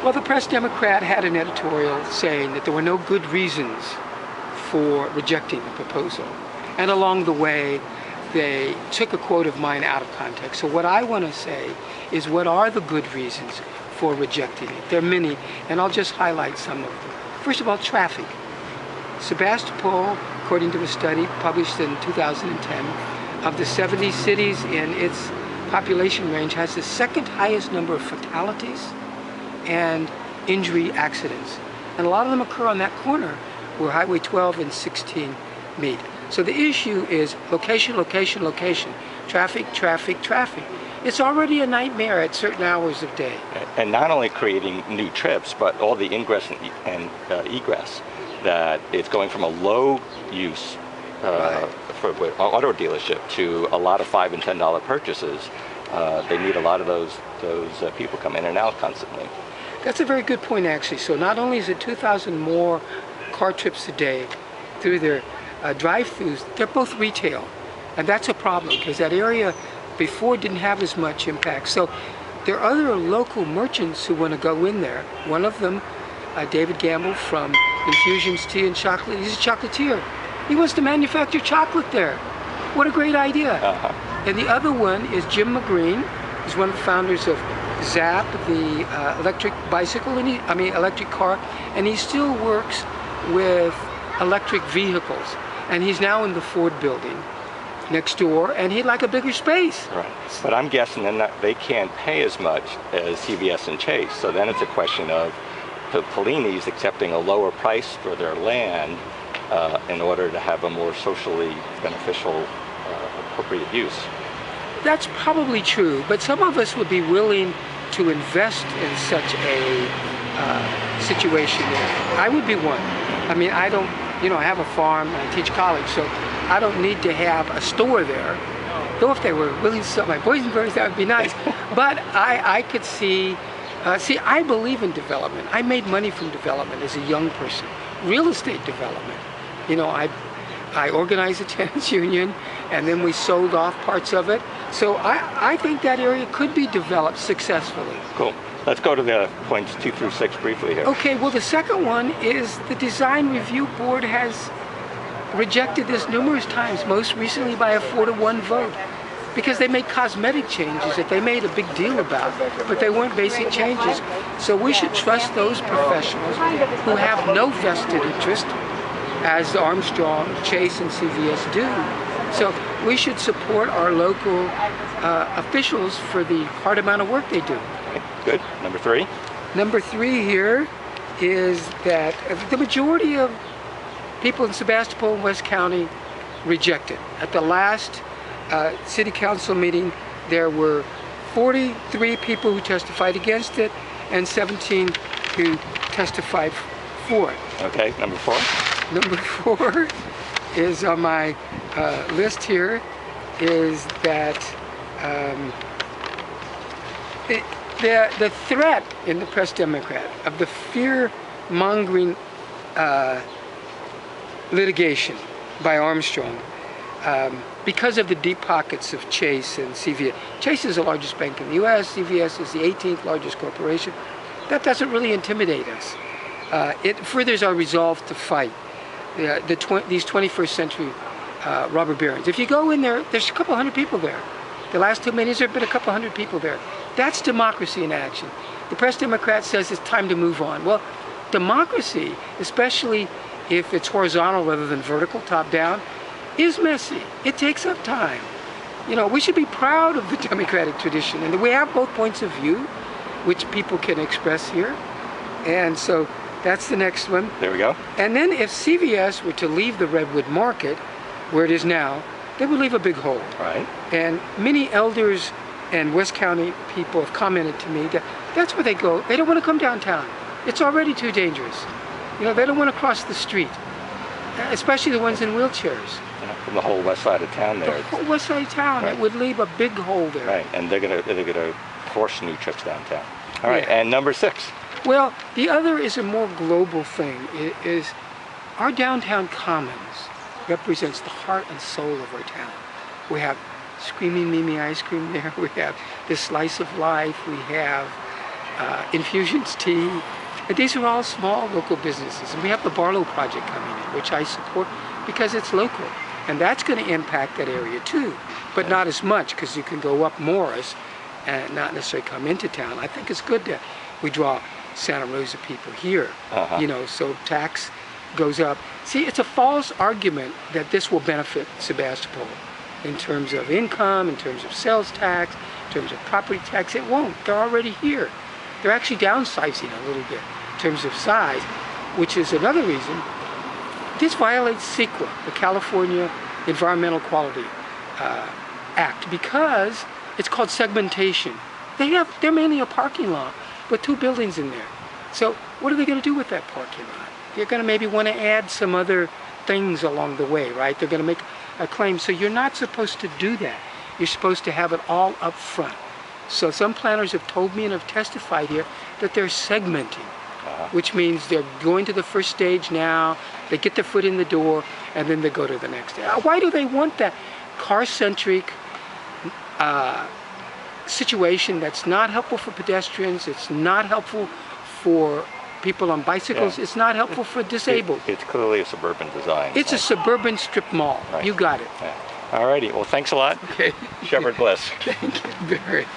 Well, the Press Democrat had an editorial saying that there were no good reasons for rejecting the proposal. And along the way, they took a quote of mine out of context. So what I want to say is, what are the good reasons for rejecting it? There are many, and I'll just highlight some of them. First of all, traffic. Sebastopol, according to a study published in 2010, of the 70 cities in its population range, has the second highest number of fatalities and injury accidents. And a lot of them occur on that corner where Highway 12 and 16 meet. So the issue is location, location, location. Traffic, traffic, traffic. It's already a nightmare at certain hours of day. And not only creating new trips, but all the ingress and egress. That it's going from a low use for auto dealership to a lot of $5 and $10 purchases. They need a lot of those people come in and out constantly. That's a very good point, actually. So not only is it 2,000 more car trips a day through their drive-thrus, they're both retail. And that's a problem, because that area before didn't have as much impact. So there are other local merchants who want to go in there. One of them, David Gamble from Infusions Tea and Chocolate, he's a chocolatier. He wants to manufacture chocolate there. What a great idea. And the other one is Jim McGreen. He's one of the founders of Zap, the electric bicycle, electric car, and he still works with electric vehicles. And he's now in the Ford building next door, and he'd like a bigger space. Right. But I'm guessing then that they can't pay as much as CVS and Chase. So then it's a question of the Pollinis accepting a lower price for their land in order to have a more socially beneficial, appropriate use. That's probably true, but some of us would be willing to invest in such a situation there. I would be one. I mean, I don't, I have a farm, I teach college, so I don't need to have a store there. Though if they were willing to sell my boysenberries, that would be nice. But I could see, I believe in development. I made money from development as a young person. Real estate development. I organized a tenants union, and then we sold off parts of it. So I think that area could be developed successfully. Cool. Let's go to the points 2 through 6 briefly here. Okay, well, the second one is the Design Review Board has rejected this numerous times, most recently by a 4-to-1 vote, because they made cosmetic changes that they made a big deal about, but they weren't basic changes. So we should trust those professionals who have no vested interest, as Armstrong, Chase, and CVS do. So we should support our local officials for the hard amount of work they do. Okay, good. Number 3? Number 3 here is that the majority of people in Sebastopol and West County reject it. At the last city council meeting, there were 43 people who testified against it and 17 who testified for it. Okay, number 4? Number 4 is on my list here, is that the threat in the Press Democrat of the fear-mongering litigation by Armstrong because of the deep pockets of Chase and CVS. Chase is the largest bank in the U.S., CVS is the 18th largest corporation. That doesn't really intimidate us. It furthers our resolve to fight these 21st century robber barons. If you go in there, there's a couple hundred people there. The last 2 meetings, there have been a couple hundred people there. That's democracy in action. The Press Democrat says it's time to move on. Well, democracy, especially if it's horizontal rather than vertical, top down, is messy. It takes up time. We should be proud of the democratic tradition, and we have both points of view, which people can express here. And so that's the next one. There we go. And then if CVS were to leave the Redwood Market, where it is now, they would leave a big hole. Right. And many elders and West County people have commented to me that that's where they go. They don't want to come downtown. It's already too dangerous. They don't want to cross the street, especially the ones in wheelchairs. From the whole west side of town there. The whole west side of town, right. It would leave a big hole there. Right, and they're gonna force new trips downtown. All right, and number 6. Well, the other is a more global thing. It is our downtown commons represents the heart and soul of our town. We have Screaming Mimi ice cream there. We have this slice of life. We have Infusions Tea. And these are all small local businesses. And we have the Barlow Project coming in, which I support because it's local. And that's going to impact that area too, but not as much because you can go up Morris and not necessarily come into town. I think it's good that we draw Santa Rosa people here, you know, so tax goes up. See, it's a false argument that this will benefit Sebastopol in terms of income, in terms of sales tax, in terms of property tax. It won't. They're already here. They're actually downsizing a little bit in terms of size, which is another reason. This violates CEQA, the California Environmental Quality Act, because it's called segmentation. They're mainly a parking lot with 2 buildings in there. So what are they going to do with that parking lot? They're going to maybe want to add some other things along the way, right? They're going to make a claim. So you're not supposed to do that. You're supposed to have it all up front. So some planners have told me and have testified here that they're segmenting, which means they're going to the first stage now, they get their foot in the door, and then they go to the next stage. Why do they want that car-centric situation that's not helpful for pedestrians, it's not helpful for people on bicycles, it's not helpful for disabled. It's clearly a suburban design. It's a suburban strip mall. Right. You got it. All righty. Well, thanks a lot. Okay. Shepherd Bliss. Thank you very much.